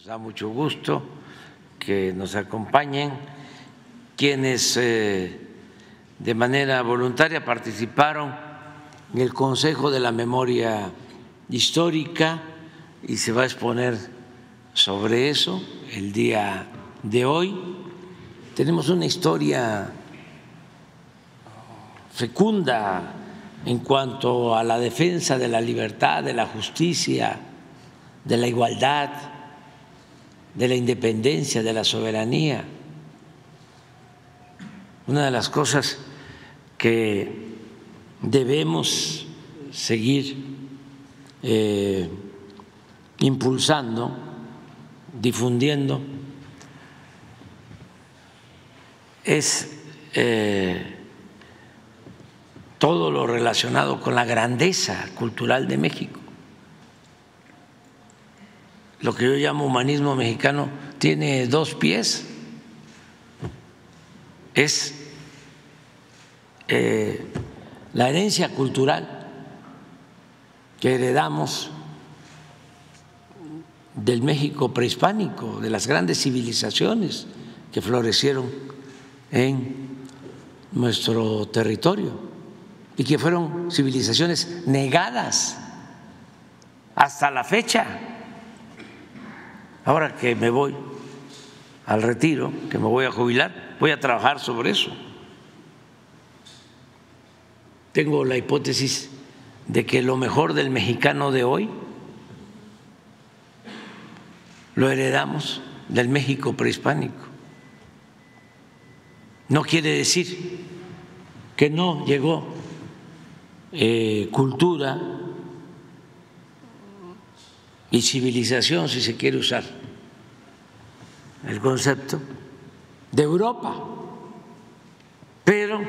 da mucho gusto que nos acompañen quienes de manera voluntaria participaron en el Consejo de la Memoria Histórica y se va a exponer sobre eso el día de hoy. Tenemos una historia fecunda en cuanto a la defensa de la libertad, de la justicia, de la igualdad, de la independencia, de la soberanía. Una de las cosas que debemos seguir impulsando, difundiendo, es todo lo relacionado con la grandeza cultural de México. Lo que yo llamo humanismo mexicano tiene dos pies. Es la herencia cultural que heredamos del México prehispánico, de las grandes civilizaciones que florecieron en nuestro territorio y que fueron civilizaciones negadas hasta la fecha. Ahora que me voy al retiro, que me voy a jubilar, voy a trabajar sobre eso. Tengo la hipótesis de que lo mejor del mexicano de hoy lo heredamos del México prehispánico. No quiere decir que no llegó cultura y civilización, si se quiere usar el concepto, de Europa, pero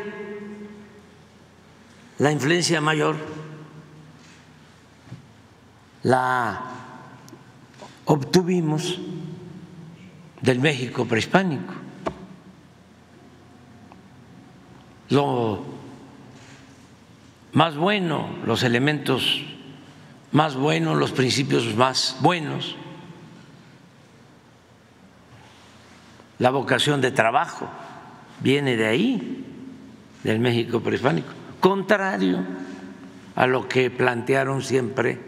la influencia mayor la obtuvimos del México prehispánico. Lo más bueno, los elementos más buenos, los principios más buenos, la vocación de trabajo viene de ahí, del México prehispánico, contrario a lo que plantearon siempre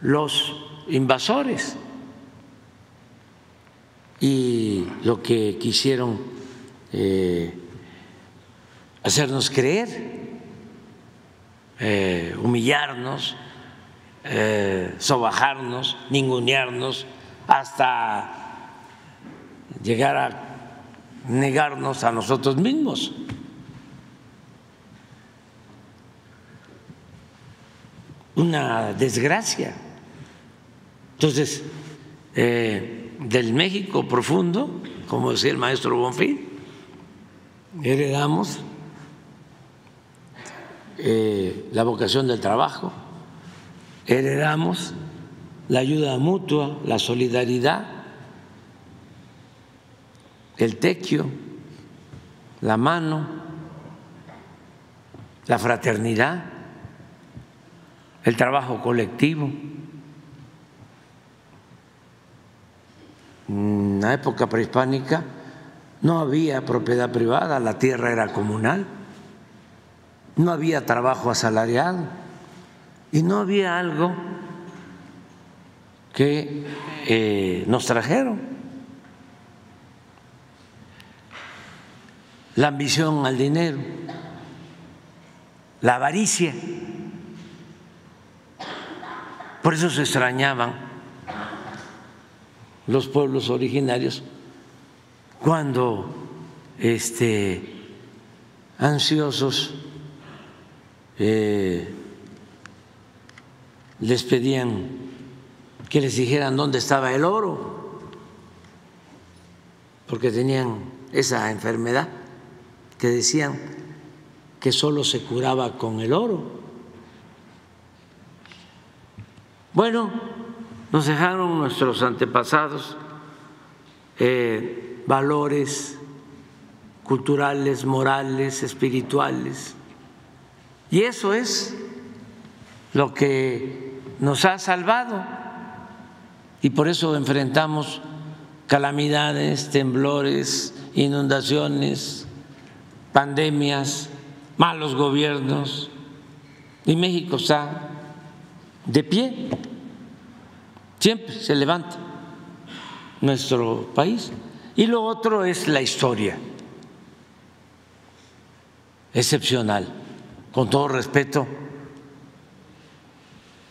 los invasores y lo que quisieron hacernos creer, humillarnos, sobajarnos, ningunearnos, hasta llegar a negarnos a nosotros mismos. Una desgracia. Entonces, del México profundo, como decía el maestro Bonfil, heredamos la vocación del trabajo, heredamos la ayuda mutua, la solidaridad, el tequio, la mano, la fraternidad, el trabajo colectivo. En la época prehispánica no había propiedad privada, la tierra era comunal, no había trabajo asalariado y no había algo que nos trajeron: la ambición al dinero, la avaricia. Por eso se extrañaban los pueblos originarios cuando ansiosos les pedían que les dijeran dónde estaba el oro, porque tenían esa enfermedad que decían que solo se curaba con el oro. Bueno, nos dejaron nuestros antepasados valores culturales, morales, espirituales, y eso es lo que nos ha salvado. y por eso enfrentamos calamidades, temblores, inundaciones, pandemias, malos gobiernos, y México está de pie, siempre se levanta nuestro país. Y lo otro es la historia excepcional, con todo respeto.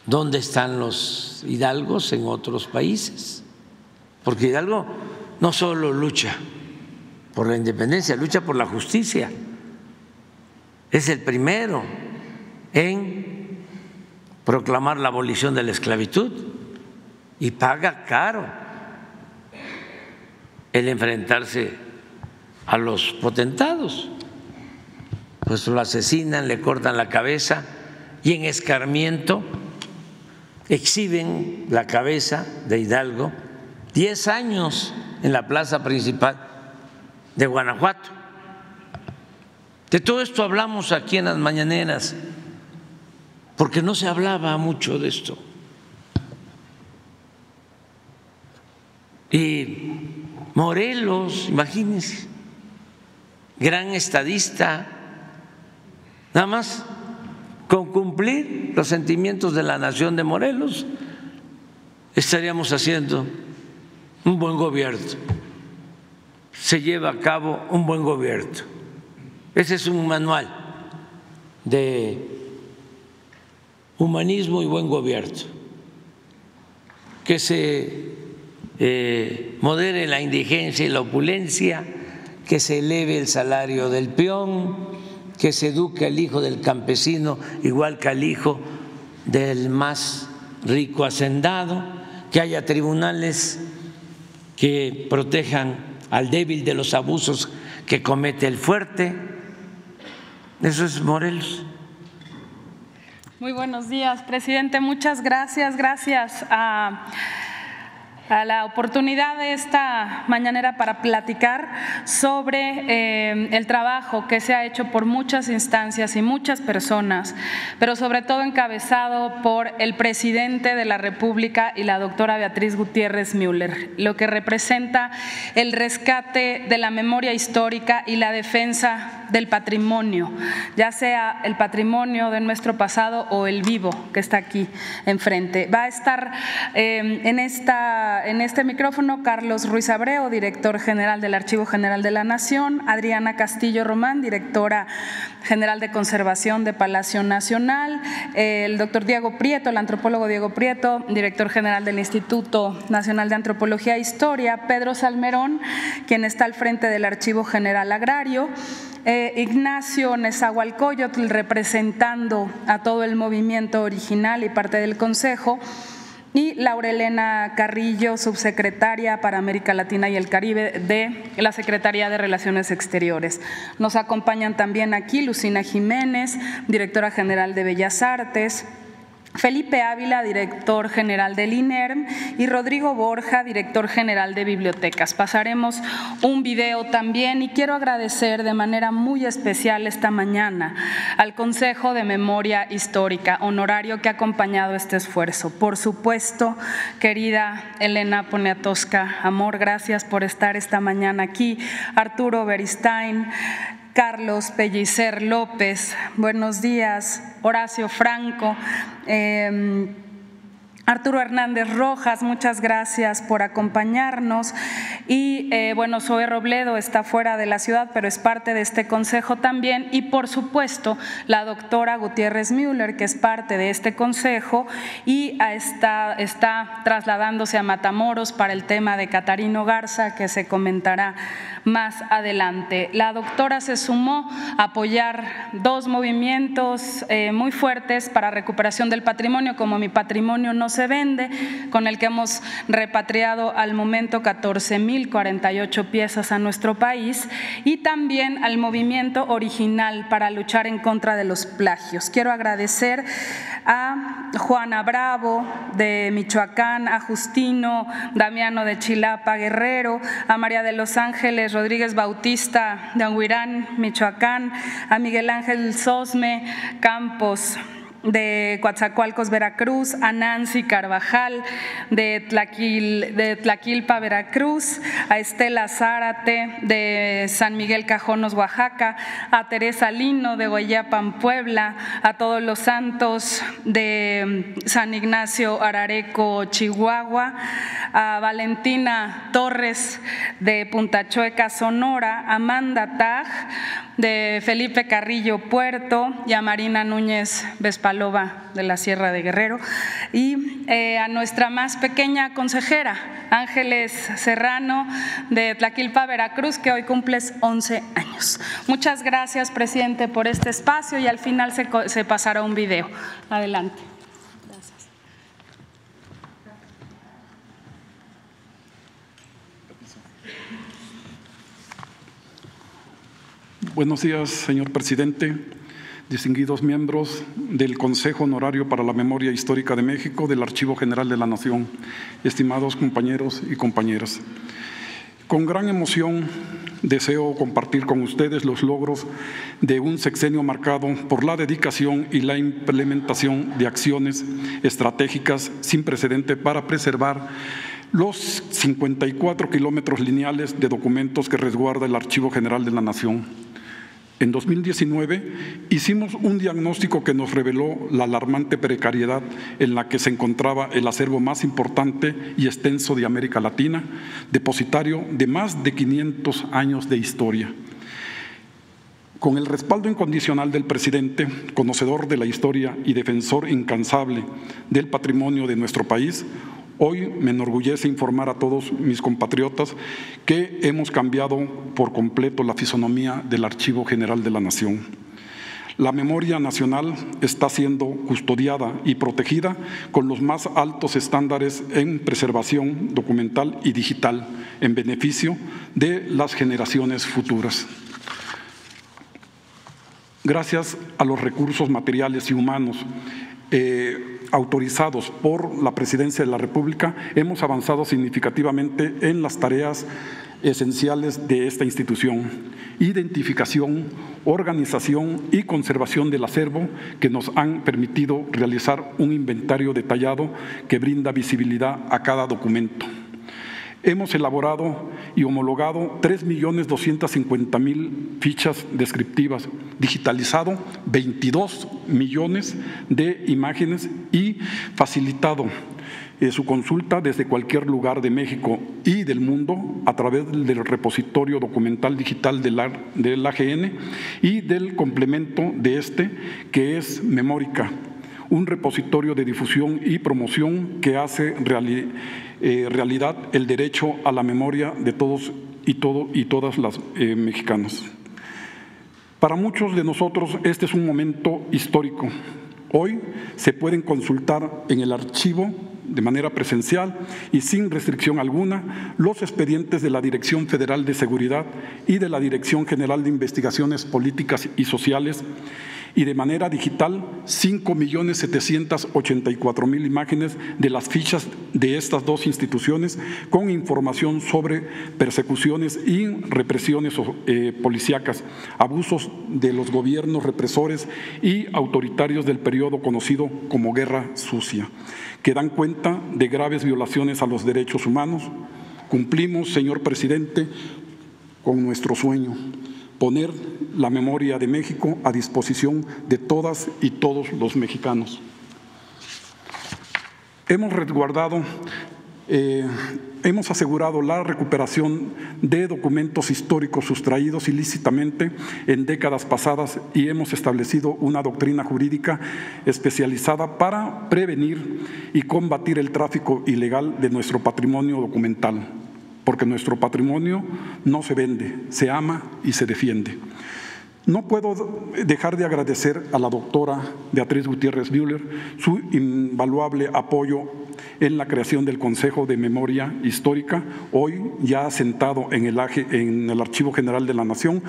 ¿Dónde están los hidalgos en otros países? Porque Hidalgo no solo lucha por la independencia, lucha por la justicia. Es el primero en proclamar la abolición de la esclavitud y paga caro el enfrentarse a los potentados. Pues lo asesinan, le cortan la cabeza y en escarmiento exhiben la cabeza de Hidalgo 10 años en la plaza principal de Guanajuato. De todo esto hablamos aquí en las mañaneras, porque no se hablaba mucho de esto. Y Morelos, imagínense, gran estadista, nada más con cumplir los sentimientos de la nación de Morelos, estaríamos haciendo un buen gobierno, se lleva a cabo un buen gobierno. Ese es un manual de humanismo y buen gobierno, que se modere la indigencia y la opulencia, que se eleve el salario del peón, que se eduque al hijo del campesino igual que al hijo del más rico hacendado, que haya tribunales que protejan al débil de los abusos que comete el fuerte. Eso es Morelos. Muy buenos días, presidente. Muchas gracias. Gracias a la oportunidad de esta mañanera para platicar sobre el trabajo que se ha hecho por muchas instancias y muchas personas, pero sobre todo encabezado por el presidente de la República y la doctora Beatriz Gutiérrez Müller, lo que representa el rescate de la memoria histórica y la defensa del patrimonio, ya sea el patrimonio de nuestro pasado o el vivo que está aquí enfrente. Va a estar en este micrófono Carlos Ruiz Abreu, director general del Archivo General de la Nación, Adriana Castillo Román, directora general de Conservación de Palacio Nacional, el doctor Diego Prieto, el antropólogo Diego Prieto, director general del Instituto Nacional de Antropología e Historia, Pedro Salmerón, quien está al frente del Archivo General Agrario, Ignacio Nezahualcóyotl, representando a todo el movimiento original y parte del Consejo, y Laura Elena Carrillo, subsecretaria para América Latina y el Caribe de la Secretaría de Relaciones Exteriores. Nos acompañan también aquí Lucina Jiménez, directora general de Bellas Artes, Felipe Ávila, director general del INERM, y Rodrigo Borja, director general de Bibliotecas. Pasaremos un video también y quiero agradecer de manera muy especial esta mañana al Consejo de Memoria Histórica, honorario que ha acompañado este esfuerzo. Por supuesto, querida Elena Poniatowska Amor, gracias por estar esta mañana aquí. Arturo Beristain, Carlos Pellicer López, buenos días. Horacio Franco, Arturo Hernández Rojas, muchas gracias por acompañarnos. Y bueno, Zoe Robledo está fuera de la ciudad, pero es parte de este consejo también. Y por supuesto, la doctora Gutiérrez Müller, que es parte de este consejo y está trasladándose a Matamoros para el tema de Catarino Garza, que se comentará más adelante. La doctora se sumó a apoyar dos movimientos muy fuertes para recuperación del patrimonio, como Mi Patrimonio No Se Vende, con el que hemos repatriado al momento 14,048 piezas a nuestro país, y también al movimiento original para luchar en contra de los plagios. Quiero agradecer a Juana Bravo de Michoacán, a Justino Damiano de Chilapa, Guerrero, a María de los Ángeles Rodríguez Bautista de Anguirán, Michoacán, a Miguel Ángel Sosme Campos de Coatzacoalcos, Veracruz, a Nancy Carvajal de Tlaquilpa, Veracruz, a Estela Zárate de San Miguel Cajonos, Oaxaca, a Teresa Lino de Guayapan, Puebla, a Todos los Santos de San Ignacio, Arareco, Chihuahua, a Valentina Torres de Punta Chueca, Sonora, a Amanda Taj de Felipe Carrillo, Puerto, y a Marina Núñez Vespalova de la Sierra de Guerrero, y a nuestra más pequeña consejera, Ángeles Serrano de Tlaquilpa, Veracruz, que hoy cumples 11 años. Muchas gracias, presidente, por este espacio, y al final se pasará un video. Adelante. Gracias. Buenos días, señor presidente, distinguidos miembros del Consejo Honorario para la Memoria Histórica de México, del Archivo General de la Nación, estimados compañeros y compañeras. Con gran emoción deseo compartir con ustedes los logros de un sexenio marcado por la dedicación y la implementación de acciones estratégicas sin precedente para preservar los 54 kilómetros lineales de documentos que resguarda el Archivo General de la Nación. En 2019 hicimos un diagnóstico que nos reveló la alarmante precariedad en la que se encontraba el acervo más importante y extenso de América Latina, depositario de más de 500 años de historia. Con el respaldo incondicional del presidente, conocedor de la historia y defensor incansable del patrimonio de nuestro país, hoy me enorgullece informar a todos mis compatriotas que hemos cambiado por completo la fisonomía del Archivo General de la Nación. La memoria nacional está siendo custodiada y protegida con los más altos estándares en preservación documental y digital en beneficio de las generaciones futuras. Gracias a los recursos materiales y humanos autorizados por la Presidencia de la República, hemos avanzado significativamente en las tareas esenciales de esta institución: identificación, organización y conservación del acervo, que nos han permitido realizar un inventario detallado que brinda visibilidad a cada documento. Hemos elaborado y homologado 3.250.000 fichas descriptivas, digitalizado 22 millones de imágenes y facilitado su consulta desde cualquier lugar de México y del mundo a través del repositorio documental digital del AGN y del complemento de este, que es Memórica, un repositorio de difusión y promoción que hace realidad el derecho a la memoria de todos y todas las mexicanos. Para muchos de nosotros este es un momento histórico. Hoy se pueden consultar en el archivo de manera presencial y sin restricción alguna los expedientes de la Dirección Federal de Seguridad y de la Dirección General de Investigaciones Políticas y Sociales, y de manera digital 5.784.000 imágenes de las fichas de estas dos instituciones con información sobre persecuciones y represiones policíacas, abusos de los gobiernos represores y autoritarios del periodo conocido como Guerra Sucia, que dan cuenta de graves violaciones a los derechos humanos. Cumplimos, señor presidente, con nuestro sueño: poner la memoria de México a disposición de todas y todos los mexicanos. Hemos resguardado, hemos asegurado la recuperación de documentos históricos sustraídos ilícitamente en décadas pasadas y hemos establecido una doctrina jurídica especializada para prevenir y combatir el tráfico ilegal de nuestro patrimonio documental, porque nuestro patrimonio no se vende, se ama y se defiende. No puedo dejar de agradecer a la doctora Beatriz Gutiérrez Müller su invaluable apoyo en la creación del Consejo de Memoria Histórica, hoy ya asentado en el Archivo General de la Nación,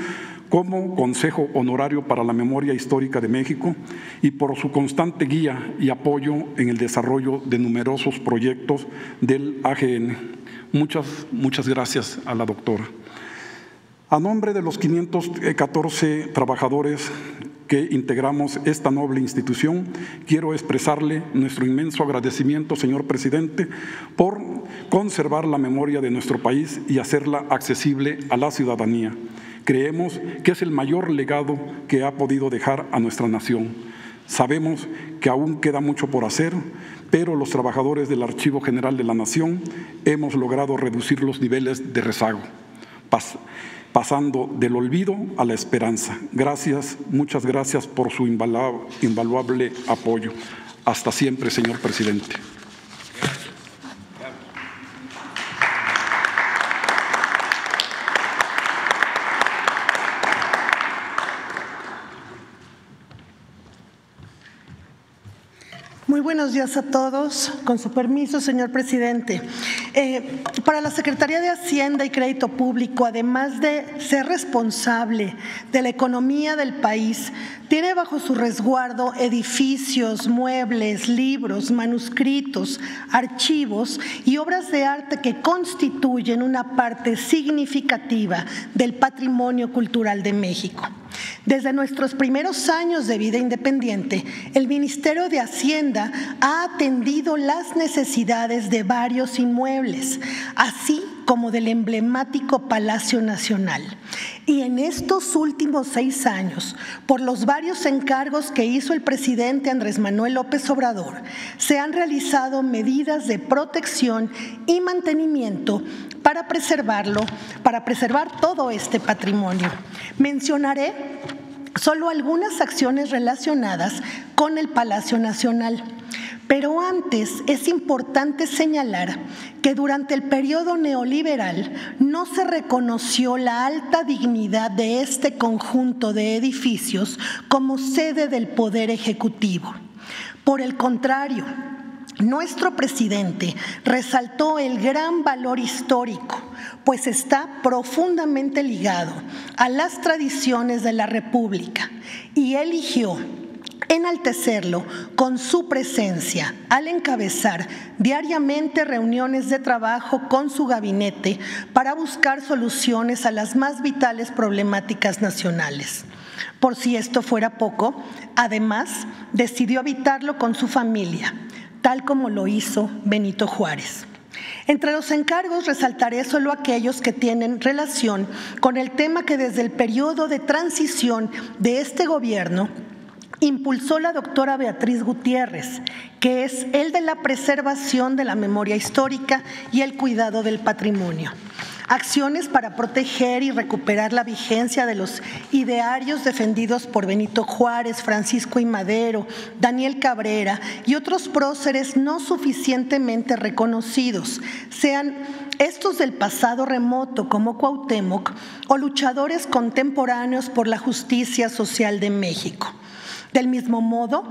como Consejo Honorario para la Memoria Histórica de México, y por su constante guía y apoyo en el desarrollo de numerosos proyectos del AGN. Muchas gracias a la doctora. A nombre de los 514 trabajadores que integramos esta noble institución, quiero expresarle nuestro inmenso agradecimiento, señor presidente, por conservar la memoria de nuestro país y hacerla accesible a la ciudadanía. Creemos que es el mayor legado que ha podido dejar a nuestra nación. Sabemos que aún queda mucho por hacer, pero los trabajadores del Archivo General de la Nación hemos logrado reducir los niveles de rezago, pasando del olvido a la esperanza. Gracias, muchas gracias por su invaluable apoyo. Hasta siempre, señor presidente. Muy buenos días a todos. Con su permiso, señor presidente. Para la Secretaría de Hacienda y Crédito Público, además de ser responsable de la economía del país, tiene bajo su resguardo edificios, muebles, libros, manuscritos, archivos y obras de arte que constituyen una parte significativa del patrimonio cultural de México. Desde nuestros primeros años de vida independiente, el Ministerio de Hacienda ha atendido las necesidades de varios inmuebles, así como del emblemático Palacio Nacional. Y en estos últimos 6 años, por los varios encargos que hizo el presidente Andrés Manuel López Obrador, se han realizado medidas de protección y mantenimiento para preservar todo este patrimonio. Mencionaré solo algunas acciones relacionadas con el Palacio Nacional. Pero antes es importante señalar que durante el periodo neoliberal no se reconoció la alta dignidad de este conjunto de edificios como sede del Poder Ejecutivo. Por el contrario, nuestro presidente resaltó el gran valor histórico, pues está profundamente ligado a las tradiciones de la República y eligió enaltecerlo con su presencia al encabezar diariamente reuniones de trabajo con su gabinete para buscar soluciones a las más vitales problemáticas nacionales. Por si esto fuera poco, además decidió habitarlo con su familia, tal como lo hizo Benito Juárez. Entre los encargos resaltaré solo aquellos que tienen relación con el tema que desde el periodo de transición de este gobierno impulsó la doctora Beatriz Gutiérrez, que es el de la preservación de la memoria histórica y el cuidado del patrimonio. Acciones para proteger y recuperar la vigencia de los idearios defendidos por Benito Juárez, Francisco I. Madero, Daniel Cabrera y otros próceres no suficientemente reconocidos, sean estos del pasado remoto como Cuauhtémoc o luchadores contemporáneos por la justicia social de México. Del mismo modo,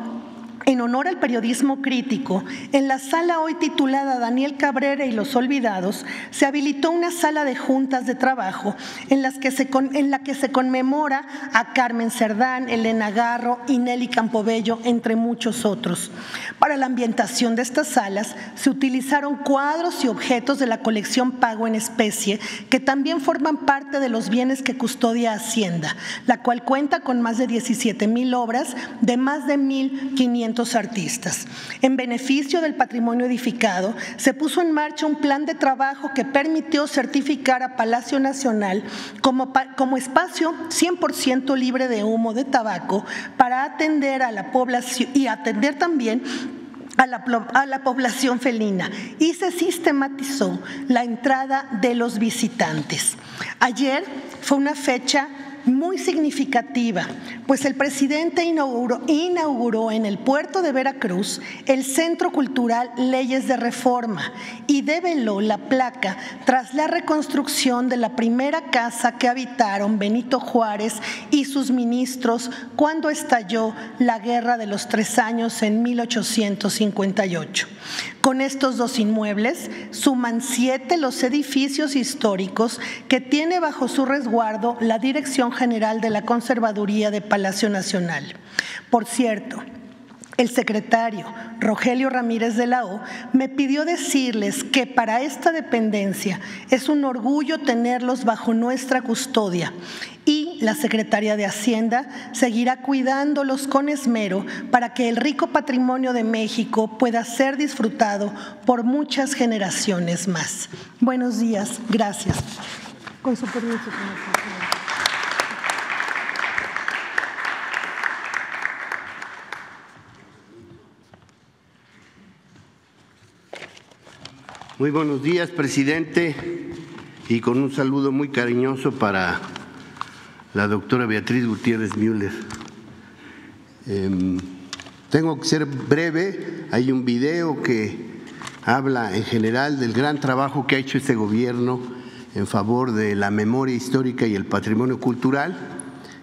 en honor al periodismo crítico, en la sala hoy titulada Daniel Cabrera y los Olvidados, se habilitó una sala de juntas de trabajo en la que se conmemora a Carmen Cerdán, Elena Garro y Nelly Campobello, entre muchos otros. Para la ambientación de estas salas se utilizaron cuadros y objetos de la colección Pago en Especie, que también forman parte de los bienes que custodia Hacienda, la cual cuenta con más de 17,000 obras de más de 1,500 artistas. En beneficio del patrimonio edificado, se puso en marcha un plan de trabajo que permitió certificar a Palacio Nacional como espacio 100% libre de humo de tabaco para atender a la población y atender también a la población felina, y se sistematizó la entrada de los visitantes. Ayer fue una fecha muy significativa, pues el presidente inauguró en el puerto de Veracruz el Centro Cultural Leyes de Reforma y develó la placa tras la reconstrucción de la primera casa que habitaron Benito Juárez y sus ministros cuando estalló la Guerra de los 3 Años en 1858. Con estos 2 inmuebles suman 7 los edificios históricos que tiene bajo su resguardo la Dirección General de la Conservaduría de Palacio Nacional. Por cierto, el secretario Rogelio Ramírez de la O me pidió decirles que para esta dependencia es un orgullo tenerlos bajo nuestra custodia y la Secretaría de Hacienda seguirá cuidándolos con esmero para que el rico patrimonio de México pueda ser disfrutado por muchas generaciones más. Buenos días, gracias. Con su permiso, señor presidente. Muy buenos días, presidente, y con un saludo muy cariñoso para la doctora Beatriz Gutiérrez Müller. Tengo que ser breve. Hay un video que habla en general del gran trabajo que ha hecho este gobierno en favor de la memoria histórica y el patrimonio cultural.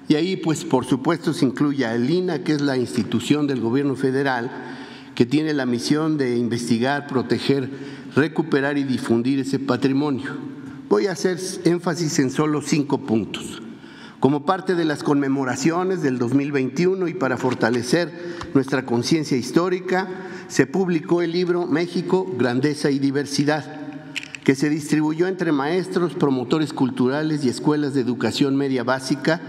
Y ahí, pues, por supuesto, se incluye a el INAH, que es la institución del gobierno federal que tiene la misión de investigar, proteger, recuperar y difundir ese patrimonio. Voy a hacer énfasis en solo 5 puntos. Como parte de las conmemoraciones del 2021 y para fortalecer nuestra conciencia histórica, se publicó el libro México, Grandeza y Diversidad, que se distribuyó entre maestros, promotores culturales y escuelas de educación media básica.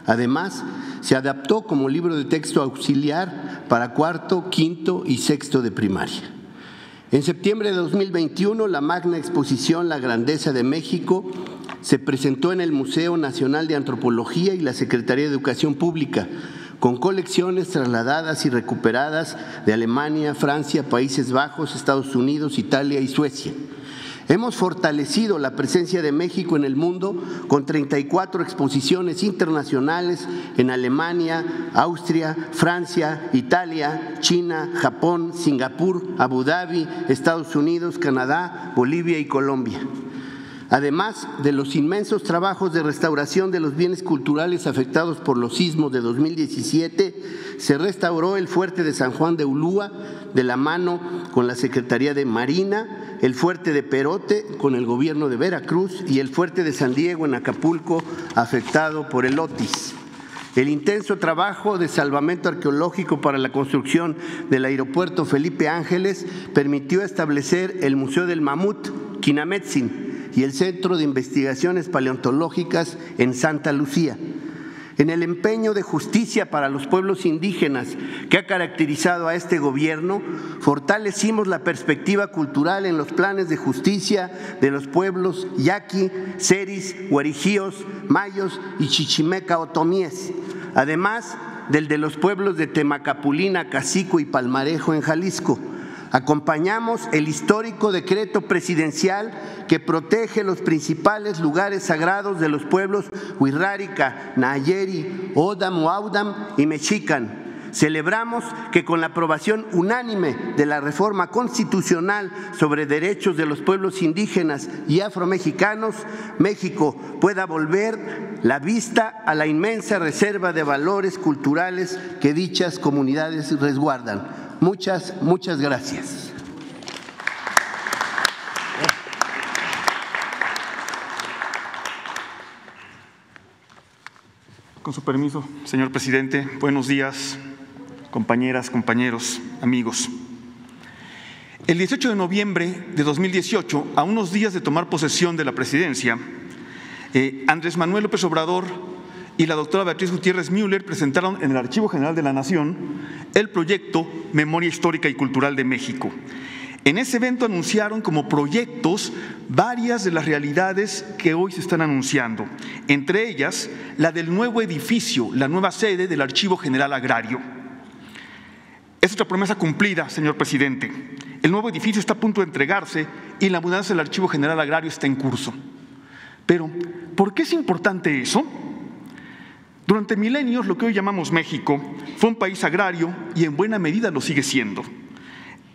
Además, se adaptó como libro de texto auxiliar para cuarto, quinto y sexto de primaria. En septiembre de 2021, la magna exposición La Grandeza de México se presentó en el Museo Nacional de Antropología y la Secretaría de Educación Pública, con colecciones trasladadas y recuperadas de Alemania, Francia, Países Bajos, Estados Unidos, Italia y Suecia. Hemos fortalecido la presencia de México en el mundo con 34 exposiciones internacionales en Alemania, Austria, Francia, Italia, China, Japón, Singapur, Abu Dhabi, Estados Unidos, Canadá, Bolivia y Colombia. Además de los inmensos trabajos de restauración de los bienes culturales afectados por los sismos de 2017, se restauró el fuerte de San Juan de Ulúa de la mano con la Secretaría de Marina, el fuerte de Perote con el gobierno de Veracruz y el fuerte de San Diego en Acapulco afectado por el Otis. El intenso trabajo de salvamento arqueológico para la construcción del aeropuerto Felipe Ángeles permitió establecer el Museo del Mamut, Quinametzin, y el Centro de Investigaciones Paleontológicas en Santa Lucía. En el empeño de justicia para los pueblos indígenas que ha caracterizado a este gobierno, fortalecimos la perspectiva cultural en los planes de justicia de los pueblos yaqui, seris, guarijíos, mayos y chichimeca otomíes, además del de los pueblos de Temacapulina, Cacico y Palmarejo en Jalisco. Acompañamos el histórico decreto presidencial que protege los principales lugares sagrados de los pueblos Huirrárica, Nayeri, Odam, Huaudam y Mexican. Celebramos que con la aprobación unánime de la reforma constitucional sobre derechos de los pueblos indígenas y afromexicanos, México pueda volver la vista a la inmensa reserva de valores culturales que dichas comunidades resguardan. Muchas gracias. Con su permiso, señor presidente, buenos días, compañeras, compañeros, amigos. El 18 de noviembre de 2018, a unos días de tomar posesión de la presidencia, Andrés Manuel López Obrador y la doctora Beatriz Gutiérrez Müller presentaron en el Archivo General de la Nación el proyecto Memoria Histórica y Cultural de México. En ese evento anunciaron como proyectos varias de las realidades que hoy se están anunciando, entre ellas la del nuevo edificio, la nueva sede del Archivo General Agrario. Es otra promesa cumplida, señor presidente. El nuevo edificio está a punto de entregarse y la mudanza del Archivo General Agrario está en curso. Pero, ¿por qué es importante eso? Durante milenios, lo que hoy llamamos México fue un país agrario y en buena medida lo sigue siendo.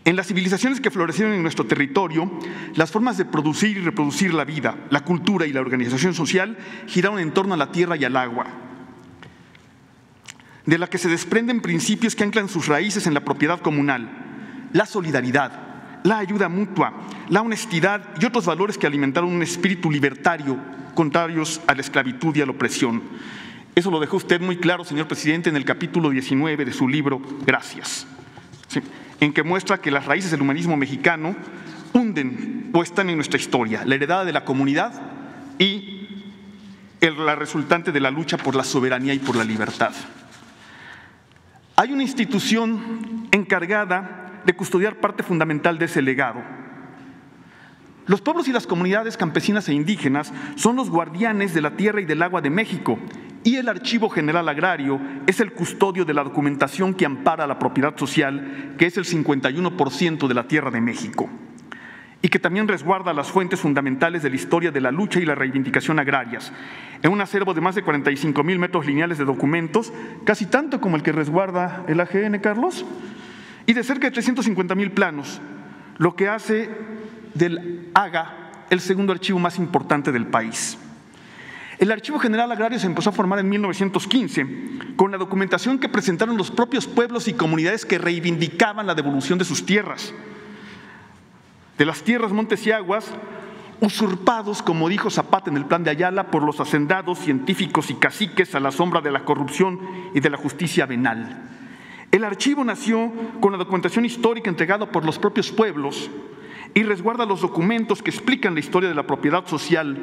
En las civilizaciones que florecieron en nuestro territorio, las formas de producir y reproducir la vida, la cultura y la organización social giraron en torno a la tierra y al agua, de la que se desprenden principios que anclan sus raíces en la propiedad comunal, la solidaridad, la ayuda mutua, la honestidad y otros valores que alimentaron un espíritu libertario, contrarios a la esclavitud y a la opresión. Eso lo dejó usted muy claro, señor presidente, en el capítulo 19 de su libro Gracias, ¿sí?, en que muestra que las raíces del humanismo mexicano hunden o están en nuestra historia, la heredad de la comunidad y la resultante de la lucha por la soberanía y por la libertad. Hay una institución encargada de custodiar parte fundamental de ese legado. Los pueblos y las comunidades campesinas e indígenas son los guardianes de la tierra y del agua de México, y el Archivo General Agrario es el custodio de la documentación que ampara la propiedad social, que es el 51% de la tierra de México, y que también resguarda las fuentes fundamentales de la historia de la lucha y la reivindicación agrarias, en un acervo de más de 45,000 metros lineales de documentos, casi tanto como el que resguarda el AGN, Carlos, y de cerca de 350,000 planos, lo que hace del AGA el segundo archivo más importante del país. El Archivo General Agrario se empezó a formar en 1915 con la documentación que presentaron los propios pueblos y comunidades que reivindicaban la devolución de sus tierras, de las tierras, montes y aguas, usurpados, como dijo Zapata en el Plan de Ayala, por los hacendados, científicos y caciques a la sombra de la corrupción y de la justicia venal. El archivo nació con la documentación histórica entregada por los propios pueblos y resguarda los documentos que explican la historia de la propiedad social,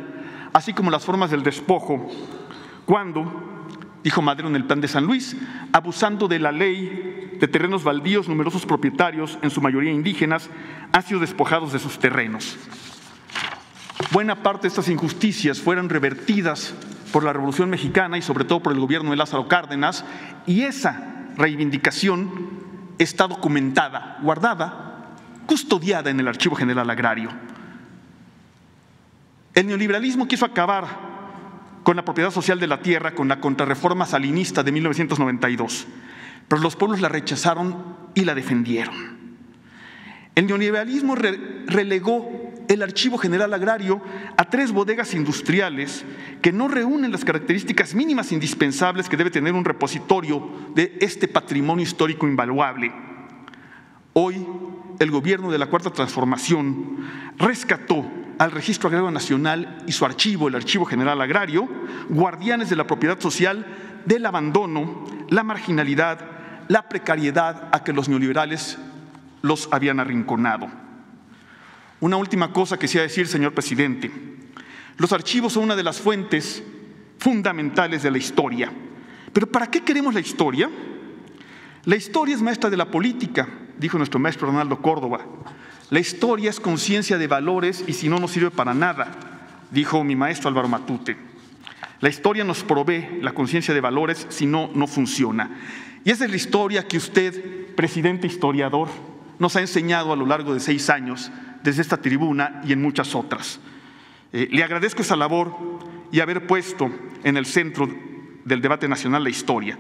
así como las formas del despojo, cuando, dijo Madero en el Plan de San Luis, abusando de la ley de terrenos baldíos, numerosos propietarios, en su mayoría indígenas, han sido despojados de sus terrenos. Buena parte de estas injusticias fueron revertidas por la Revolución Mexicana y sobre todo por el gobierno de Lázaro Cárdenas, y esa reivindicación está documentada, guardada, custodiada en el Archivo General Agrario. El neoliberalismo quiso acabar con la propiedad social de la tierra con la contrarreforma salinista de 1992, pero los pueblos la rechazaron y la defendieron. El neoliberalismo relegó el Archivo General Agrario a 3 bodegas industriales que no reúnen las características mínimas indispensables que debe tener un repositorio de este patrimonio histórico invaluable. Hoy, el gobierno de la Cuarta Transformación rescató al Registro Agrario Nacional y su archivo, el Archivo General Agrario, guardianes de la propiedad social, del abandono, la marginalidad, la precariedad a que los neoliberales los habían arrinconado. Una última cosa que quisiera decir, señor presidente. Los archivos son una de las fuentes fundamentales de la historia. ¿Pero para qué queremos la historia? La historia es maestra de la política, dijo nuestro maestro Ronaldo Córdoba. La historia es conciencia de valores y si no, no sirve para nada, dijo mi maestro Álvaro Matute. La historia nos provee la conciencia de valores, si no, no funciona. Y esa es la historia que usted, presidente historiador, nos ha enseñado a lo largo de 6 años, desde esta tribuna y en muchas otras. Le agradezco esa labor y haber puesto en el centro del debate nacional la historia.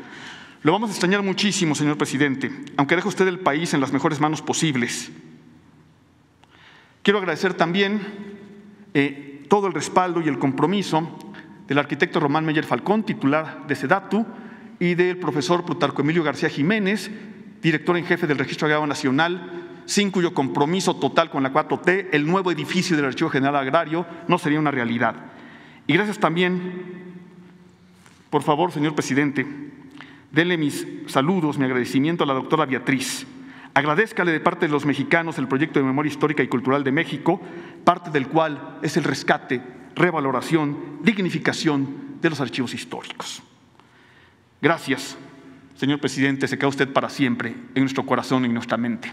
Lo vamos a extrañar muchísimo, señor presidente, aunque deje usted el país en las mejores manos posibles. Quiero agradecer también todo el respaldo y el compromiso del arquitecto Román Meyer Falcón, titular de SEDATU, y del profesor Plutarco Emilio García Jiménez, director en jefe del Registro Agrario Nacional, sin cuyo compromiso total con la 4T, el nuevo edificio del Archivo General Agrario no sería una realidad. Y gracias también, por favor, señor presidente, denle mis saludos, mi agradecimiento a la doctora Beatriz. Agradézcale de parte de los mexicanos el proyecto de memoria histórica y cultural de México, parte del cual es el rescate, revaloración, dignificación de los archivos históricos. Gracias, señor presidente, se queda usted para siempre en nuestro corazón y en nuestra mente.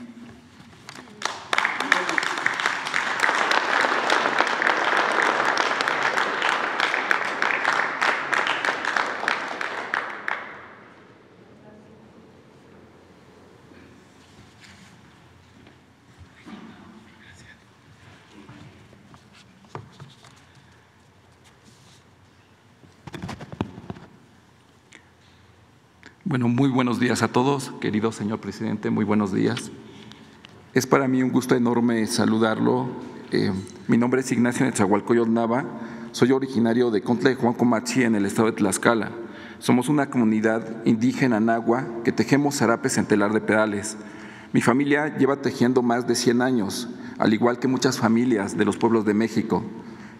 Bueno, muy buenos días a todos, querido señor presidente, muy buenos días. Es para mí un gusto enorme saludarlo. Mi nombre es Ignacio Netzahualcóyotl Nava, soy originario de Contla de Juan Comatzí, en el estado de Tlaxcala. Somos una comunidad indígena nahua que tejemos zarapes en telar de pedales. Mi familia lleva tejiendo más de 100 años, al igual que muchas familias de los pueblos de México.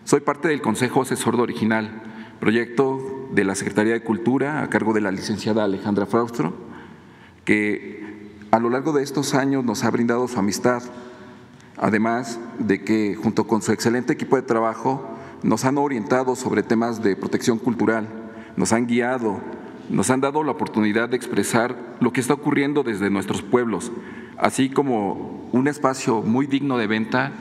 Soy parte del Consejo Asesor de Original, proyecto de la Secretaría de Cultura a cargo de la licenciada Alejandra Fraustro, que a lo largo de estos años nos ha brindado su amistad, además de que junto con su excelente equipo de trabajo nos han orientado sobre temas de protección cultural, nos han guiado, nos han dado la oportunidad de expresar lo que está ocurriendo desde nuestros pueblos, así como un espacio muy digno de venta,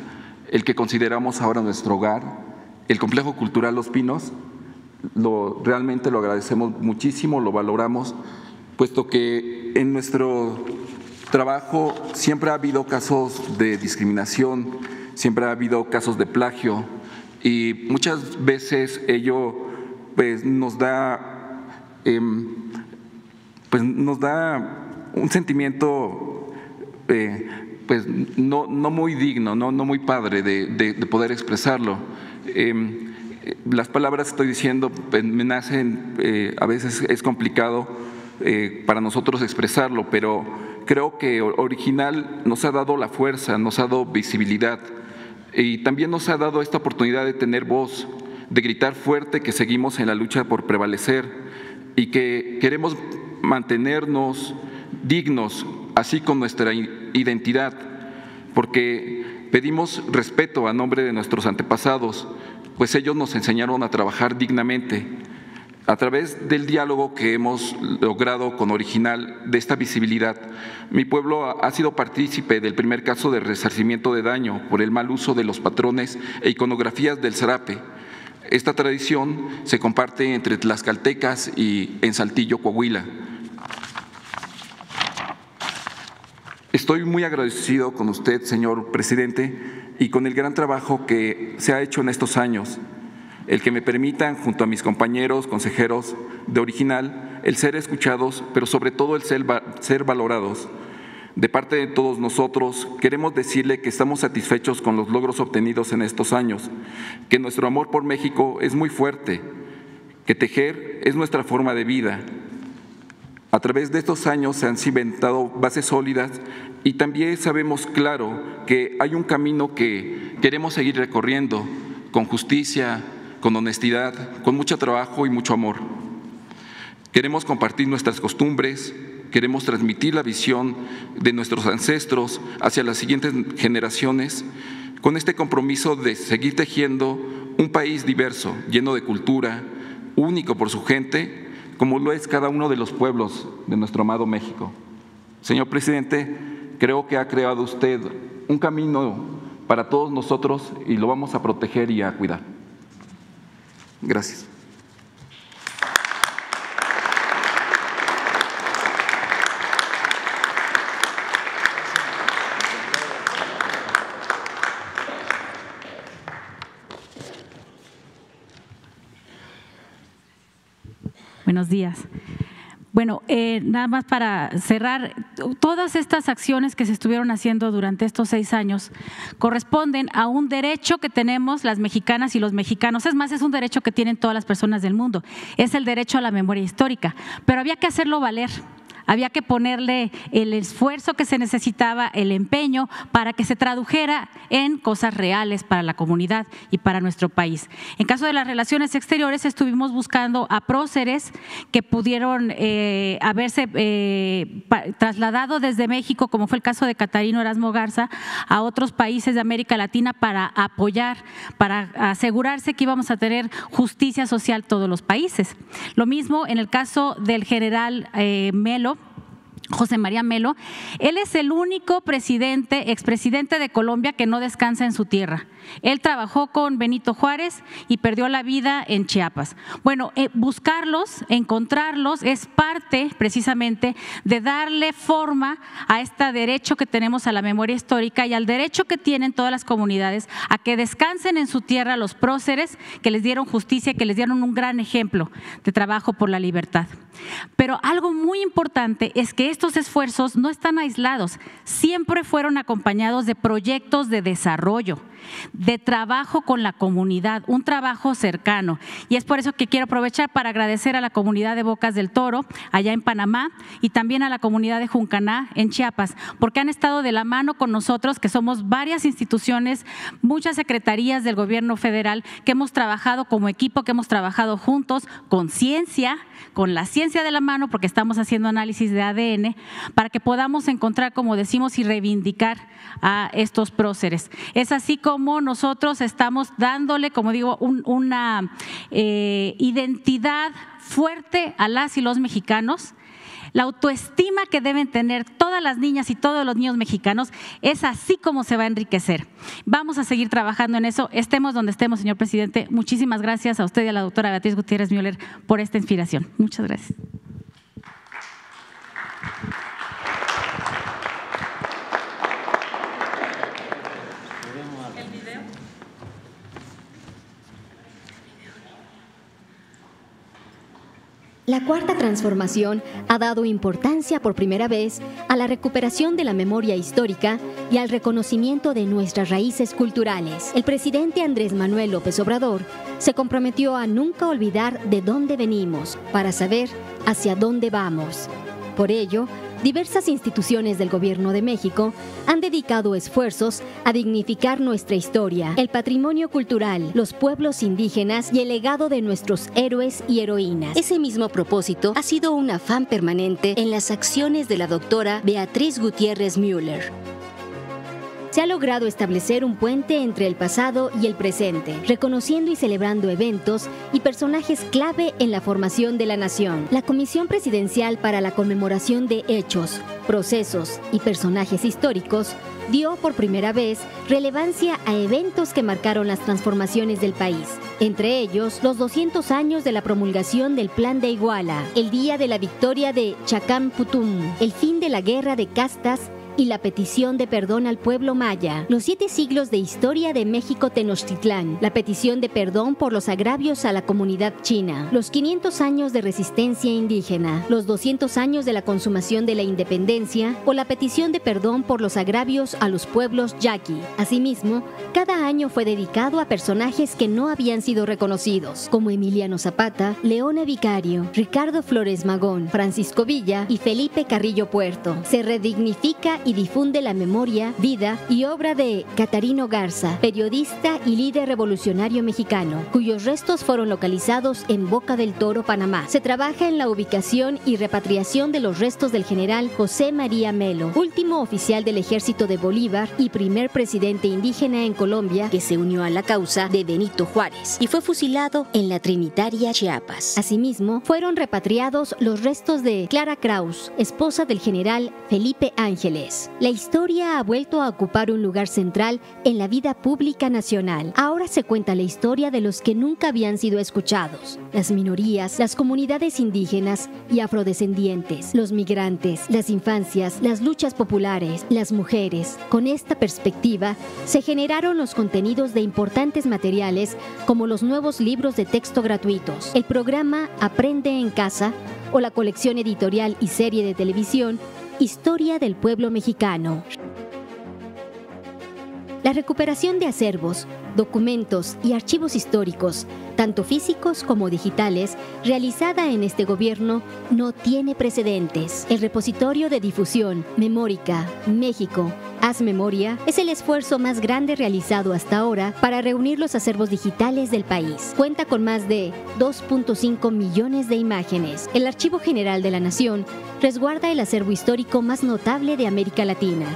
el que consideramos ahora nuestro hogar, el Complejo Cultural Los Pinos. Realmente lo agradecemos muchísimo, lo valoramos, puesto que en nuestro trabajo siempre ha habido casos de discriminación, siempre ha habido casos de plagio y muchas veces ello pues nos da un sentimiento pues no muy digno, no muy padre de poder expresarlo. Las palabras que estoy diciendo me nacen, a veces es complicado para nosotros expresarlo, pero creo que Original nos ha dado la fuerza, nos ha dado visibilidad y también nos ha dado esta oportunidad de tener voz, de gritar fuerte que seguimos en la lucha por prevalecer y que queremos mantenernos dignos, así con nuestra identidad, porque pedimos respeto a nombre de nuestros antepasados, pues ellos nos enseñaron a trabajar dignamente. A través del diálogo que hemos logrado con Original, de esta visibilidad, mi pueblo ha sido partícipe del primer caso de resarcimiento de daño por el mal uso de los patrones e iconografías del zarape. Esta tradición se comparte entre tlaxcaltecas y en Saltillo, Coahuila. Estoy muy agradecido con usted, señor presidente, y con el gran trabajo que se ha hecho en estos años, el que me permitan, junto a mis compañeros consejeros de Original, el ser escuchados, pero sobre todo el ser valorados. De parte de todos nosotros, queremos decirle que estamos satisfechos con los logros obtenidos en estos años, que nuestro amor por México es muy fuerte, que tejer es nuestra forma de vida. A través de estos años se han cimentado bases sólidas y también sabemos claro que hay un camino que queremos seguir recorriendo con justicia, con honestidad, con mucho trabajo y mucho amor. Queremos compartir nuestras costumbres, queremos transmitir la visión de nuestros ancestros hacia las siguientes generaciones, con este compromiso de seguir tejiendo un país diverso, lleno de cultura, único por su gente, como lo es cada uno de los pueblos de nuestro amado México. Señor presidente, creo que ha creado usted un camino para todos nosotros y lo vamos a proteger y a cuidar. Gracias. Buenos días. Bueno, nada más para cerrar, todas estas acciones que se estuvieron haciendo durante estos 6 años corresponden a un derecho que tenemos las mexicanas y los mexicanos. Es más, es un derecho que tienen todas las personas del mundo. Es el derecho a la memoria histórica, pero había que hacerlo valer. Había que ponerle el esfuerzo que se necesitaba, el empeño, para que se tradujera en cosas reales para la comunidad y para nuestro país. En caso de las relaciones exteriores, estuvimos buscando a próceres que pudieron haberse trasladado desde México, como fue el caso de Catarino Erasmo Garza, a otros países de América Latina para apoyar, para asegurarse que íbamos a tener justicia social todos los países. Lo mismo en el caso del general Melo, José María Melo. Él es el único expresidente de Colombia que no descansa en su tierra. Él trabajó con Benito Juárez y perdió la vida en Chiapas. Bueno, buscarlos, encontrarlos es parte precisamente de darle forma a este derecho que tenemos a la memoria histórica y al derecho que tienen todas las comunidades a que descansen en su tierra los próceres que les dieron justicia, que les dieron un gran ejemplo de trabajo por la libertad. Pero algo muy importante es que estos esfuerzos no están aislados, siempre fueron acompañados de proyectos de desarrollo, de trabajo con la comunidad, un trabajo cercano. Y es por eso que quiero aprovechar para agradecer a la comunidad de Bocas del Toro, allá en Panamá, y también a la comunidad de Juncaná, en Chiapas, porque han estado de la mano con nosotros, que somos varias instituciones, muchas secretarías del gobierno federal, que hemos trabajado como equipo, que hemos trabajado juntos con ciencia, con la ciencia de la mano, porque estamos haciendo análisis de ADN, para que podamos encontrar, como decimos, y reivindicar a estos próceres. Es así como cómo nosotros estamos dándole, como digo, una identidad fuerte a las y los mexicanos. La autoestima que deben tener todas las niñas y todos los niños mexicanos es así como se va a enriquecer. Vamos a seguir trabajando en eso, estemos donde estemos, señor presidente. Muchísimas gracias a usted y a la doctora Beatriz Gutiérrez Müller por esta inspiración. Muchas gracias. La Cuarta Transformación ha dado importancia por primera vez a la recuperación de la memoria histórica y al reconocimiento de nuestras raíces culturales. El presidente Andrés Manuel López Obrador se comprometió a nunca olvidar de dónde venimos para saber hacia dónde vamos. Por ello, diversas instituciones del Gobierno de México han dedicado esfuerzos a dignificar nuestra historia, el patrimonio cultural, los pueblos indígenas y el legado de nuestros héroes y heroínas. Ese mismo propósito ha sido un afán permanente en las acciones de la doctora Beatriz Gutiérrez Müller. Se ha logrado establecer un puente entre el pasado y el presente, reconociendo y celebrando eventos y personajes clave en la formación de la nación. La Comisión Presidencial para la Conmemoración de Hechos, Procesos y Personajes Históricos dio por primera vez relevancia a eventos que marcaron las transformaciones del país, entre ellos los 200 años de la promulgación del Plan de Iguala, el día de la victoria de Chacamputún, el fin de la guerra de castas y la petición de perdón al pueblo maya, los 7 siglos de historia de México Tenochtitlán, la petición de perdón por los agravios a la comunidad china, los 500 años de resistencia indígena, los 200 años de la consumación de la independencia o la petición de perdón por los agravios a los pueblos yaqui. Asimismo, cada año fue dedicado a personajes que no habían sido reconocidos, como Emiliano Zapata, Leona Vicario, Ricardo Flores Magón, Francisco Villa y Felipe Carrillo Puerto. Se redignifica y difunde la memoria, vida y obra de Catarino Garza, periodista y líder revolucionario mexicano, cuyos restos fueron localizados en Boca del Toro, Panamá. Se trabaja en la ubicación y repatriación de los restos del general José María Melo, último oficial del ejército de Bolívar y primer presidente indígena en Colombia que se unió a la causa de Benito Juárez y fue fusilado en la Trinitaria, Chiapas. Asimismo, fueron repatriados los restos de Clara Kraus, esposa del general Felipe Ángeles. La historia ha vuelto a ocupar un lugar central en la vida pública nacional. Ahora se cuenta la historia de los que nunca habían sido escuchados: las minorías, las comunidades indígenas y afrodescendientes, los migrantes, las infancias, las luchas populares, las mujeres. Con esta perspectiva, se generaron los contenidos de importantes materiales como los nuevos libros de texto gratuitos, el programa Aprende en Casa o la colección editorial y serie de televisión Historia del Pueblo Mexicano. La recuperación de acervos, documentos y archivos históricos, tanto físicos como digitales, realizada en este gobierno, no tiene precedentes. El repositorio de difusión Memórica México, Haz Memoria, es el esfuerzo más grande realizado hasta ahora para reunir los acervos digitales del país. Cuenta con más de 2.5 millones de imágenes. El Archivo General de la Nación resguarda el acervo histórico más notable de América Latina.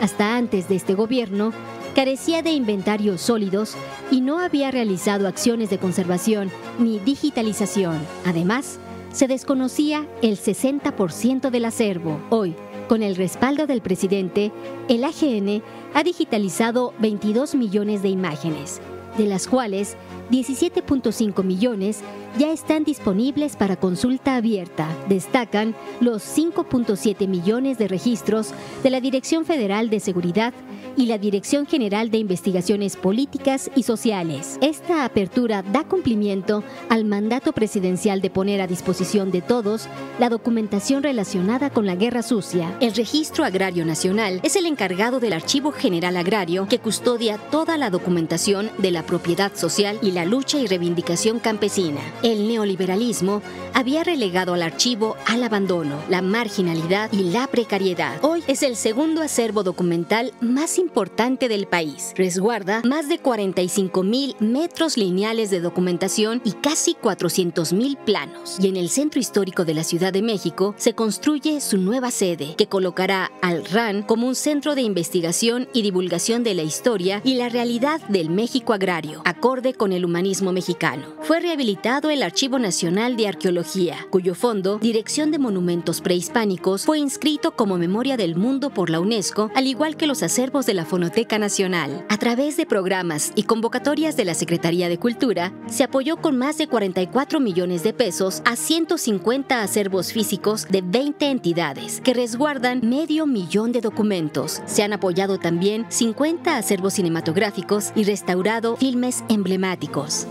Hasta antes de este gobierno, carecía de inventarios sólidos y no había realizado acciones de conservación ni digitalización. Además, se desconocía el 60% del acervo. Hoy, con el respaldo del presidente, el AGN ha digitalizado 22 millones de imágenes, de las cuales 17.5 millones ya están disponibles para consulta abierta. Destacan los 5.7 millones de registros de la Dirección Federal de Seguridad y la Dirección General de Investigaciones Políticas y Sociales. Esta apertura da cumplimiento al mandato presidencial de poner a disposición de todos la documentación relacionada con la Guerra Sucia. El Registro Agrario Nacional es el encargado del Archivo General Agrario que custodia toda la documentación de la propiedad social y la la lucha y reivindicación campesina. El neoliberalismo había relegado al archivo al abandono, la marginalidad y la precariedad. Hoy es el segundo acervo documental más importante del país. Resguarda más de 45,000 metros lineales de documentación y casi 400,000 planos. Y en el centro histórico de la Ciudad de México se construye su nueva sede, que colocará al RAN como un centro de investigación y divulgación de la historia y la realidad del México agrario, acorde con el humanismo mexicano. Fue rehabilitado el Archivo Nacional de Arqueología, cuyo fondo, Dirección de Monumentos Prehispánicos, fue inscrito como Memoria del Mundo por la UNESCO, al igual que los acervos de la Fonoteca Nacional. A través de programas y convocatorias de la Secretaría de Cultura, se apoyó con más de 44 millones de pesos a 150 acervos físicos de 20 entidades, que resguardan 500,000 de documentos. Se han apoyado también 50 acervos cinematográficos y restaurado filmes emblemáticos.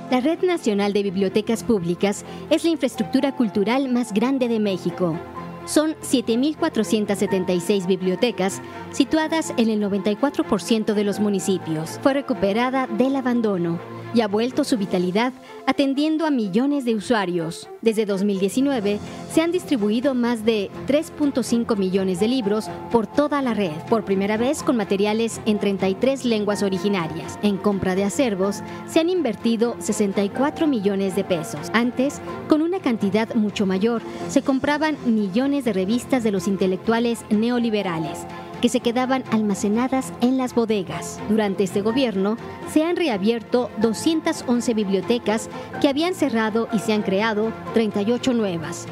La Red Nacional de Bibliotecas Públicas es la infraestructura cultural más grande de México. Son 7,476 bibliotecas situadas en el 94% de los municipios. Fue recuperada del abandono y ha vuelto su vitalidad atendiendo a millones de usuarios. Desde 2019 se han distribuido más de 3.5 millones de libros por toda la red, por primera vez con materiales en 33 lenguas originarias. En compra de acervos se han invertido 64 millones de pesos. Antes, con una cantidad mucho mayor, se compraban millones de revistas de los intelectuales neoliberales, que se quedaban almacenadas en las bodegas. Durante este gobierno se han reabierto 211 bibliotecas que habían cerrado y se han creado 38 nuevas.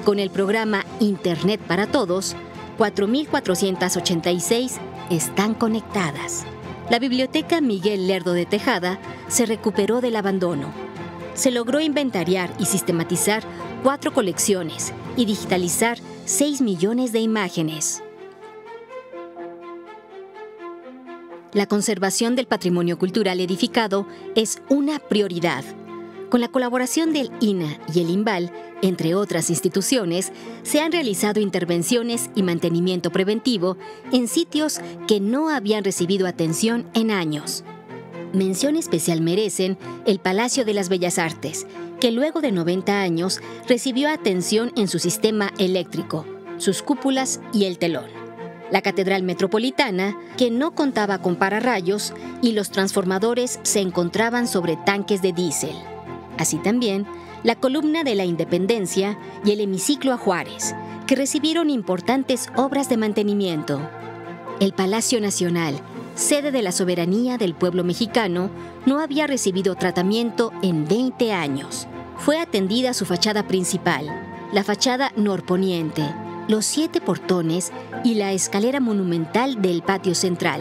Con el programa Internet para Todos, 4,486 están conectadas. La Biblioteca Miguel Lerdo de Tejada se recuperó del abandono. Se logró inventariar y sistematizar 4 colecciones y digitalizar 6 millones de imágenes. La conservación del patrimonio cultural edificado es una prioridad. Con la colaboración del INAH y el INVAL, entre otras instituciones, se han realizado intervenciones y mantenimiento preventivo en sitios que no habían recibido atención en años. Mención especial merecen el Palacio de las Bellas Artes, que luego de 90 años recibió atención en su sistema eléctrico, sus cúpulas y el telón. La Catedral Metropolitana, que no contaba con pararrayos y los transformadores se encontraban sobre tanques de diésel. Así también, la Columna de la Independencia y el Hemiciclo a Juárez, que recibieron importantes obras de mantenimiento. El Palacio Nacional, sede de la soberanía del pueblo mexicano, no había recibido tratamiento en 20 años. Fue atendida su fachada principal, la fachada norponiente, los 7 portones y la escalera monumental del patio central.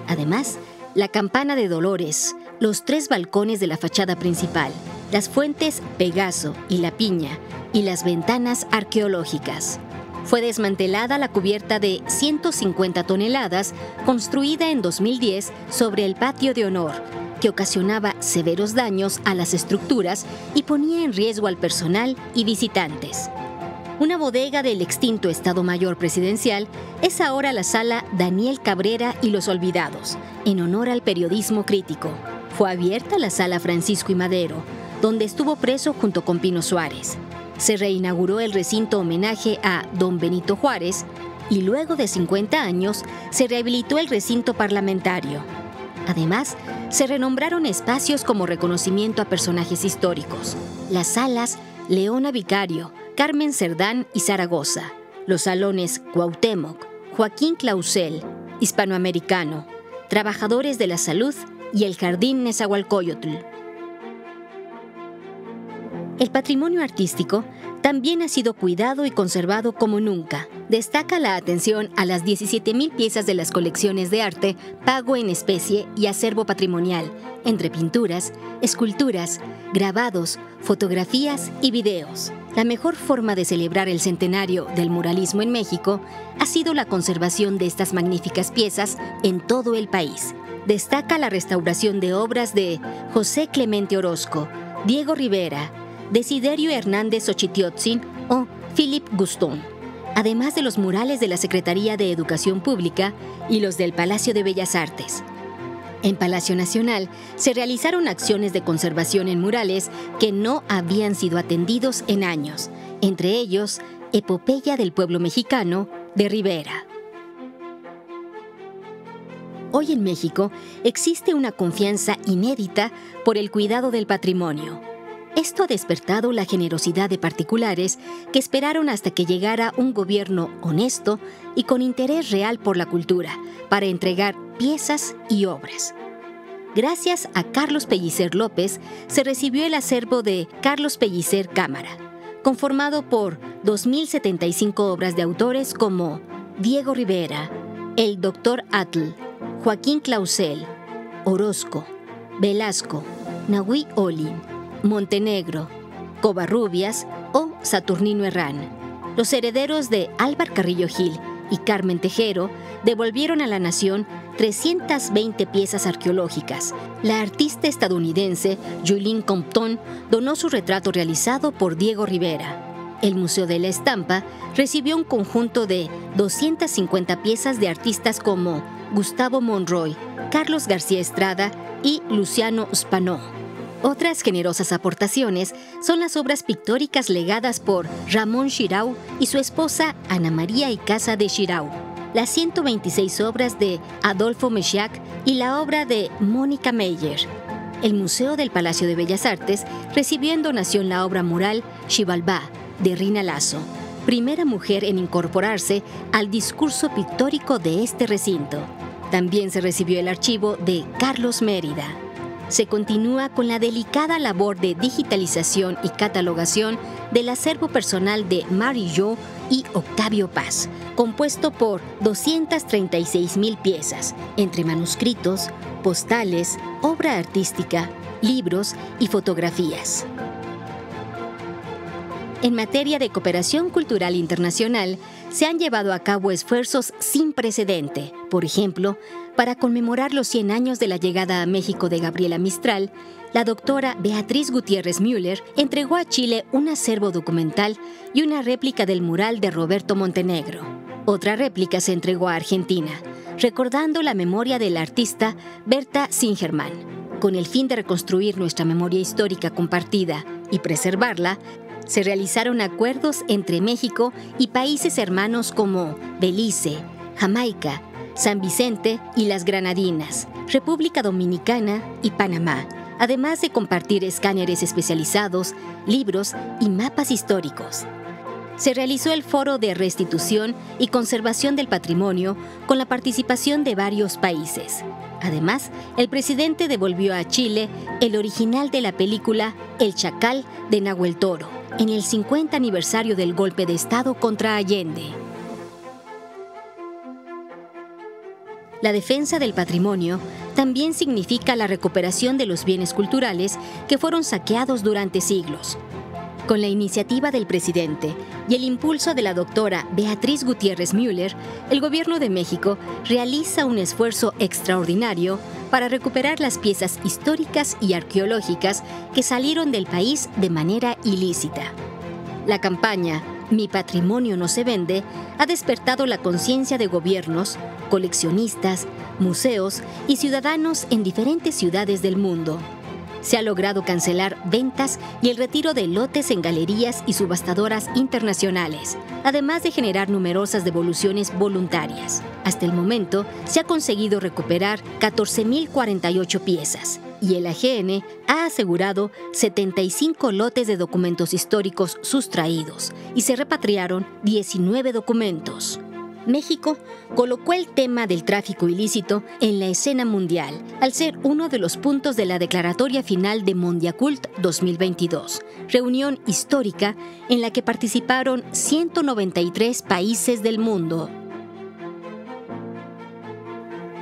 Además, la campana de Dolores, los 3 balcones de la fachada principal, las fuentes Pegaso y La Piña y las ventanas arqueológicas. Fue desmantelada la cubierta de 150 toneladas construida en 2010 sobre el patio de honor, que ocasionaba severos daños a las estructuras y ponía en riesgo al personal y visitantes. Una bodega del extinto Estado Mayor Presidencial es ahora la Sala Daniel Cabrera y los Olvidados, en honor al periodismo crítico. Fue abierta la Sala Francisco I. Madero, donde estuvo preso junto con Pino Suárez. Se reinauguró el recinto homenaje a Don Benito Juárez y luego de 50 años se rehabilitó el recinto parlamentario. Además, se renombraron espacios como reconocimiento a personajes históricos. Las salas Leona Vicario, Carmen Cerdán y Zaragoza, los salones Cuauhtémoc, Joaquín Clausel, Hispanoamericano, Trabajadores de la Salud y el Jardín Nezahualcóyotl. El patrimonio artístico también ha sido cuidado y conservado como nunca. Destaca la atención a las 17,000 piezas de las colecciones de arte, pago en especie y acervo patrimonial, entre pinturas, esculturas, grabados, fotografías y videos. La mejor forma de celebrar el centenario del muralismo en México ha sido la conservación de estas magníficas piezas en todo el país. Destaca la restauración de obras de José Clemente Orozco, Diego Rivera, Desiderio Hernández Ochitiotzin o Philip Gustón, además de los murales de la Secretaría de Educación Pública y los del Palacio de Bellas Artes. En Palacio Nacional se realizaron acciones de conservación en murales que no habían sido atendidos en años, entre ellos Epopeya del Pueblo Mexicano de Rivera. Hoy en México existe una confianza inédita por el cuidado del patrimonio. Esto ha despertado la generosidad de particulares que esperaron hasta que llegara un gobierno honesto y con interés real por la cultura para entregar piezas y obras. Gracias a Carlos Pellicer López se recibió el acervo de Carlos Pellicer Cámara, conformado por 2.075 obras de autores como Diego Rivera, el Dr. Atl, Joaquín Clausel, Orozco, Velasco, Nahui Olin, Montenegro, Covarrubias o Saturnino Herrán. Los herederos de Álvar Carrillo Gil y Carmen Tejero devolvieron a la nación 320 piezas arqueológicas. La artista estadounidense Julie Compton donó su retrato realizado por Diego Rivera. El Museo de la Estampa recibió un conjunto de 250 piezas de artistas como Gustavo Monroy, Carlos García Estrada y Luciano Spanó. Otras generosas aportaciones son las obras pictóricas legadas por Ramón Xirau y su esposa Ana María Icaza de Xirau, las 126 obras de Adolfo Meshack y la obra de Mónica Meyer. El Museo del Palacio de Bellas Artes recibió en donación la obra mural Xibalbá de Rina Lazo, primera mujer en incorporarse al discurso pictórico de este recinto. También se recibió el archivo de Carlos Mérida. Se continúa con la delicada labor de digitalización y catalogación del acervo personal de Mary Jo y Octavio Paz, compuesto por 236,000 piezas, entre manuscritos, postales, obra artística, libros y fotografías. En materia de cooperación cultural internacional, se han llevado a cabo esfuerzos sin precedente. Por ejemplo, para conmemorar los 100 años de la llegada a México de Gabriela Mistral, la doctora Beatriz Gutiérrez Müller entregó a Chile un acervo documental y una réplica del mural de Roberto Montenegro. Otra réplica se entregó a Argentina, recordando la memoria de la artista Berta Singerman. Con el fin de reconstruir nuestra memoria histórica compartida y preservarla, se realizaron acuerdos entre México y países hermanos como Belice, Jamaica, San Vicente y las Granadinas, República Dominicana y Panamá, además de compartir escáneres especializados, libros y mapas históricos. Se realizó el Foro de Restitución y Conservación del Patrimonio con la participación de varios países. Además, el presidente devolvió a Chile el original de la película El Chacal de Nahuel Toro, en el 50 aniversario del golpe de Estado contra Allende. La defensa del patrimonio también significa la recuperación de los bienes culturales que fueron saqueados durante siglos. Con la iniciativa del presidente y el impulso de la doctora Beatriz Gutiérrez Müller, el Gobierno de México realiza un esfuerzo extraordinario para recuperar las piezas históricas y arqueológicas que salieron del país de manera ilícita. La campaña Mi patrimonio no se vende ha despertado la conciencia de gobiernos, coleccionistas, museos y ciudadanos en diferentes ciudades del mundo. Se ha logrado cancelar ventas y el retiro de lotes en galerías y subastadoras internacionales, además de generar numerosas devoluciones voluntarias. Hasta el momento, se ha conseguido recuperar 14,048 piezas y el AGN ha asegurado 75 lotes de documentos históricos sustraídos y se repatriaron 19 documentos. México colocó el tema del tráfico ilícito en la escena mundial, al ser uno de los puntos de la declaratoria final de Mondiacult 2022, reunión histórica en la que participaron 193 países del mundo.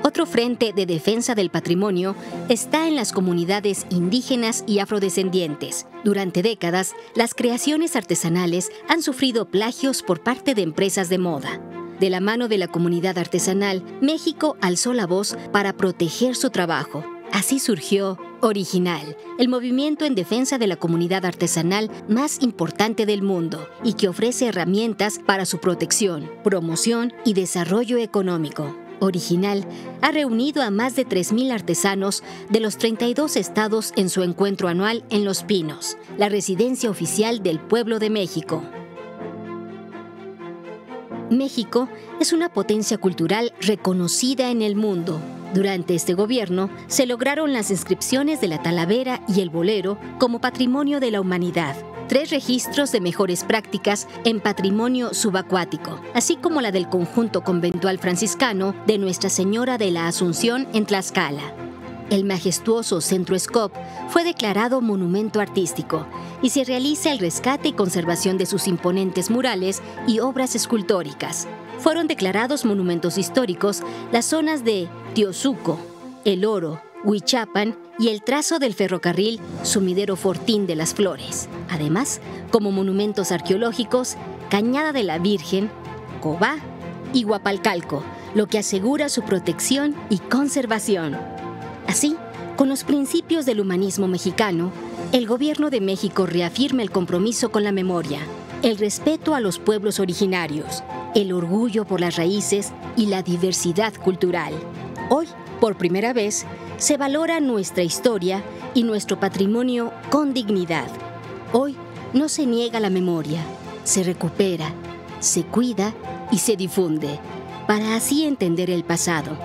Otro frente de defensa del patrimonio está en las comunidades indígenas y afrodescendientes. Durante décadas, las creaciones artesanales han sufrido plagios por parte de empresas de moda. De la mano de la comunidad artesanal, México alzó la voz para proteger su trabajo. Así surgió Original, el movimiento en defensa de la comunidad artesanal más importante del mundo y que ofrece herramientas para su protección, promoción y desarrollo económico. Original ha reunido a más de 3,000 artesanos de los 32 estados en su encuentro anual en Los Pinos, la residencia oficial del pueblo de México. México es una potencia cultural reconocida en el mundo. Durante este gobierno se lograron las inscripciones de la Talavera y el Bolero como Patrimonio de la Humanidad, 3 registros de mejores prácticas en patrimonio subacuático, así como la del conjunto conventual franciscano de Nuestra Señora de la Asunción en Tlaxcala. El majestuoso Centro Scop fue declarado monumento artístico y se realiza el rescate y conservación de sus imponentes murales y obras escultóricas. Fueron declarados monumentos históricos las zonas de Teosuco, El Oro, Huichapan y el trazo del ferrocarril Sumidero Fortín de las Flores. Además, como monumentos arqueológicos, Cañada de la Virgen, Cobá y Huapalcalco, lo que asegura su protección y conservación. Así, con los principios del humanismo mexicano, el Gobierno de México reafirma el compromiso con la memoria, el respeto a los pueblos originarios, el orgullo por las raíces y la diversidad cultural. Hoy, por primera vez, se valora nuestra historia y nuestro patrimonio con dignidad. Hoy no se niega la memoria, se recupera, se cuida y se difunde, para así entender el pasado,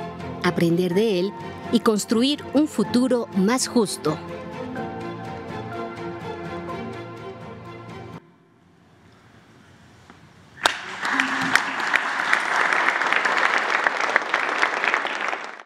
aprender de él y construir un futuro más justo.